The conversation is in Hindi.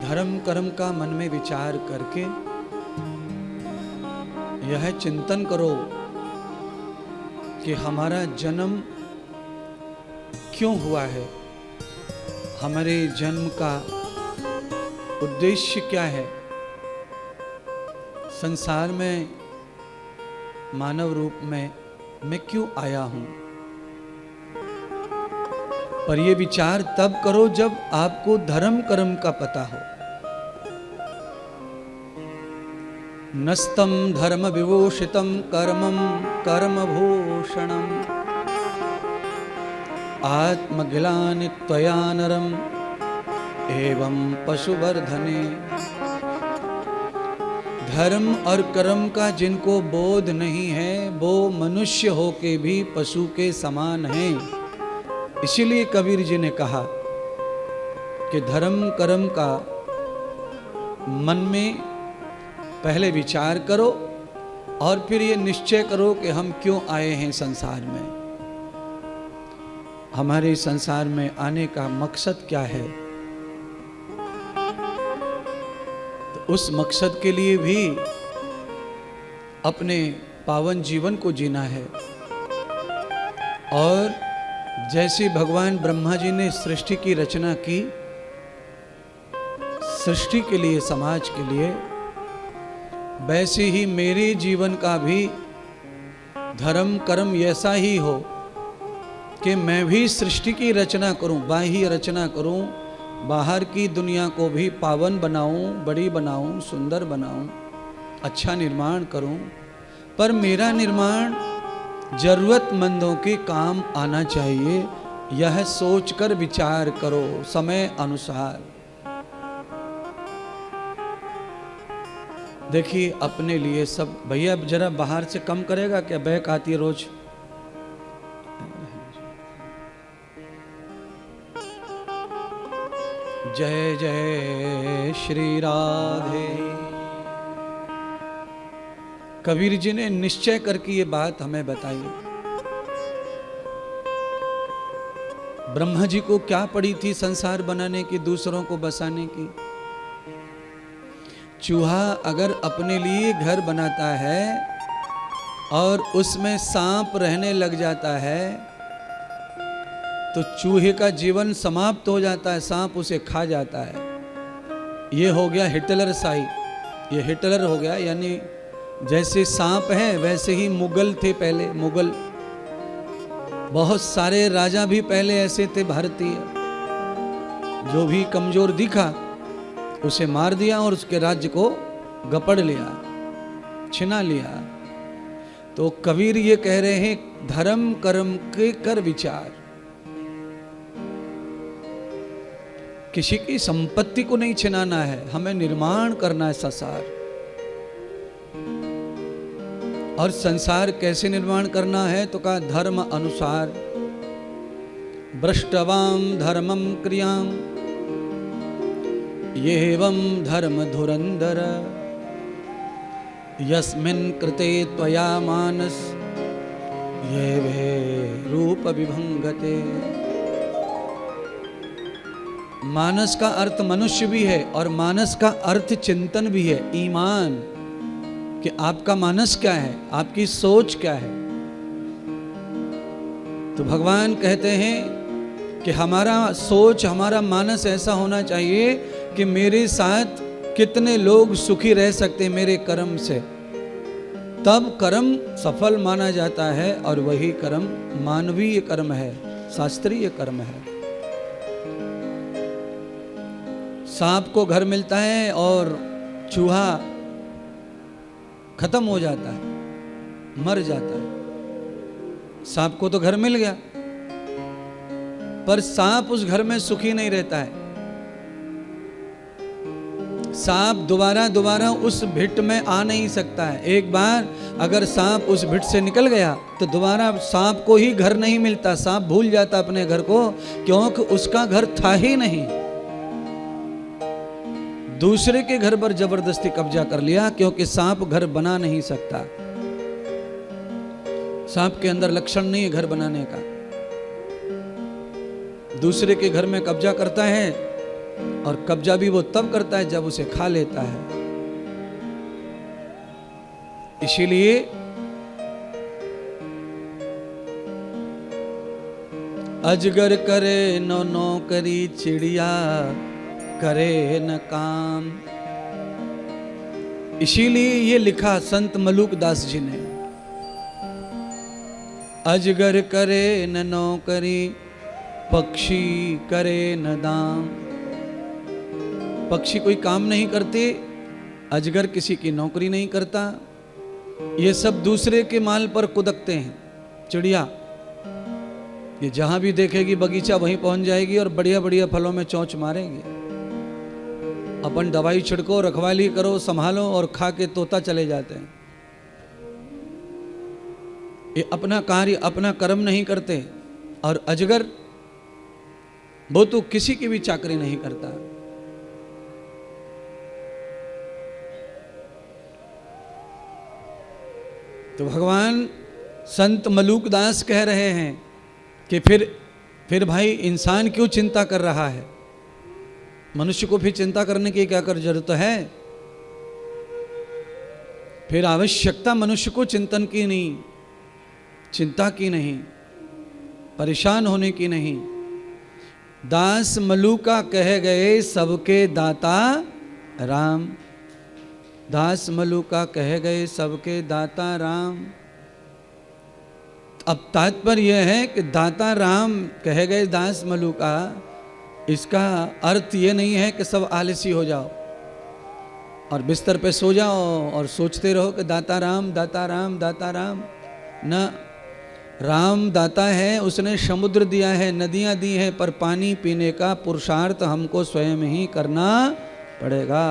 धर्म कर्म का मन में विचार करके यह चिंतन करो कि हमारा जन्म क्यों हुआ है, हमारे जन्म का उद्देश्य क्या है, संसार में मानव रूप में मैं क्यों आया हूं। पर यह विचार तब करो जब आपको धर्म कर्म का पता हो। नस्तम धर्म विभूषितम कर्मम कर्मभूषणम आत्मगिलानि त्वया नरम एवं पशुवर्धने। धर्म और कर्म का जिनको बोध नहीं है वो मनुष्य होके भी पशु के समान हैं। इसीलिए कबीर जी ने कहा कि धर्म कर्म का मन में पहले विचार करो और फिर ये निश्चय करो कि हम क्यों आए हैं संसार में, हमारे संसार में आने का मकसद क्या है। तो उस मकसद के लिए भी अपने पावन जीवन को जीना है। और जैसे भगवान ब्रह्मा जी ने सृष्टि की रचना की, सृष्टि के लिए, समाज के लिए, वैसे ही मेरे जीवन का भी धर्म कर्म ऐसा ही हो कि मैं भी सृष्टि की रचना करूं, बाह्य रचना करूं, बाहर की दुनिया को भी पावन बनाऊं, बड़ी बनाऊं, सुंदर बनाऊं, अच्छा निर्माण करूं। पर मेरा निर्माण जरूरतमंदों के काम आना चाहिए, यह सोचकर विचार करो समय अनुसार। देखिए अपने लिए सब, भैया जरा बाहर से कम करेगा क्या, बैक आती है रोज। जय जय श्री राधे। कबीर जी ने निश्चय करके ये बात हमें बताई। ब्रह्मा जी को क्या पड़ी थी संसार बनाने की, दूसरों को बसाने की। चूहा अगर अपने लिए घर बनाता है और उसमें सांप रहने लग जाता है तो चूहे का जीवन समाप्त हो जाता है, सांप उसे खा जाता है। ये हो गया हिटलर शाही, ये हिटलर हो गया। यानी जैसे सांप है वैसे ही मुगल थे पहले, मुगल बहुत सारे राजा भी पहले ऐसे थे भारतीय। जो भी कमजोर दिखा उसे मार दिया और उसके राज्य को गपड़ लिया, छिना लिया। तो कबीर ये कह रहे हैं धर्म कर्म के कर विचार। किसी की संपत्ति को नहीं छिनाना है, हमें निर्माण करना है संसार। और संसार कैसे निर्माण करना है तो कहा धर्म अनुसार। भ्रष्टवाम धर्मम क्रियाम येवं धर्म धुरंधर यस्मिन् कृते त्वया मानस ये वे रूप विभंगते। मानस का अर्थ मनुष्य भी है और मानस का अर्थ चिंतन भी है, ईमान, कि आपका मानस क्या है, आपकी सोच क्या है। तो भगवान कहते हैं कि हमारा सोच, हमारा मानस ऐसा होना चाहिए कि मेरे साथ कितने लोग सुखी रह सकते हैं मेरे कर्म से, तब कर्म सफल माना जाता है। और वही कर्म मानवीय कर्म है, शास्त्रीय कर्म है। सांप को घर मिलता है और चूहा खत्म हो जाता है, मर जाता है। सांप को तो घर मिल गया पर सांप उस घर में सुखी नहीं रहता है। सांप दोबारा दोबारा उस भिट में आ नहीं सकता है। एक बार अगर सांप उस भिट से निकल गया तो दोबारा सांप को ही घर नहीं मिलता, सांप भूल जाता अपने घर को, क्योंकि उसका घर था ही नहीं। दूसरे के घर पर जबरदस्ती कब्जा कर लिया, क्योंकि सांप घर बना नहीं सकता। सांप के अंदर लक्षण नहीं है घर बनाने का। दूसरे के घर में कब्जा करता है और कब्जा भी वो तब करता है जब उसे खा लेता है। इसीलिए अजगर करे न नौकरी, चिड़िया करे न काम। इसीलिए ये लिखा संत मलूक दास जी ने, अजगर करे न नौकरी, पक्षी करे न दाम। पक्षी कोई काम नहीं करते, अजगर किसी की नौकरी नहीं करता, ये सब दूसरे के माल पर कुदकते हैं। चिड़िया ये जहां भी देखेगी बगीचा वहीं पहुंच जाएगी और बढ़िया बढ़िया फलों में चोंच मारेगी। अपन दवाई छिड़को, रखवाली करो, संभालो और खा के तोता चले जाते हैं। ये अपना कार्य अपना कर्म नहीं करते। और अजगर वो तो किसी की भी चाकरी नहीं करता। तो भगवान संत मलूक दास कह रहे हैं कि फिर भाई इंसान क्यों चिंता कर रहा है? मनुष्य को फिर चिंता करने की क्या कर जरूरत है? फिर आवश्यकता मनुष्य को चिंतन की नहीं, चिंता की नहीं, परेशान होने की नहीं। दास मलूका कह गए सबके दाता राम। दास मलूका कह गए सबके दाता राम। अब तात्पर्य यह है कि दाता राम कह गए दास मलूका, इसका अर्थ ये नहीं है कि सब आलसी हो जाओ और बिस्तर पे सो जाओ और सोचते रहो कि दाता राम दाता राम दाता राम। न, राम दाता है, उसने समुद्र दिया है, नदियां दी हैं, पर पानी पीने का पुरुषार्थ हमको स्वयं ही करना पड़ेगा।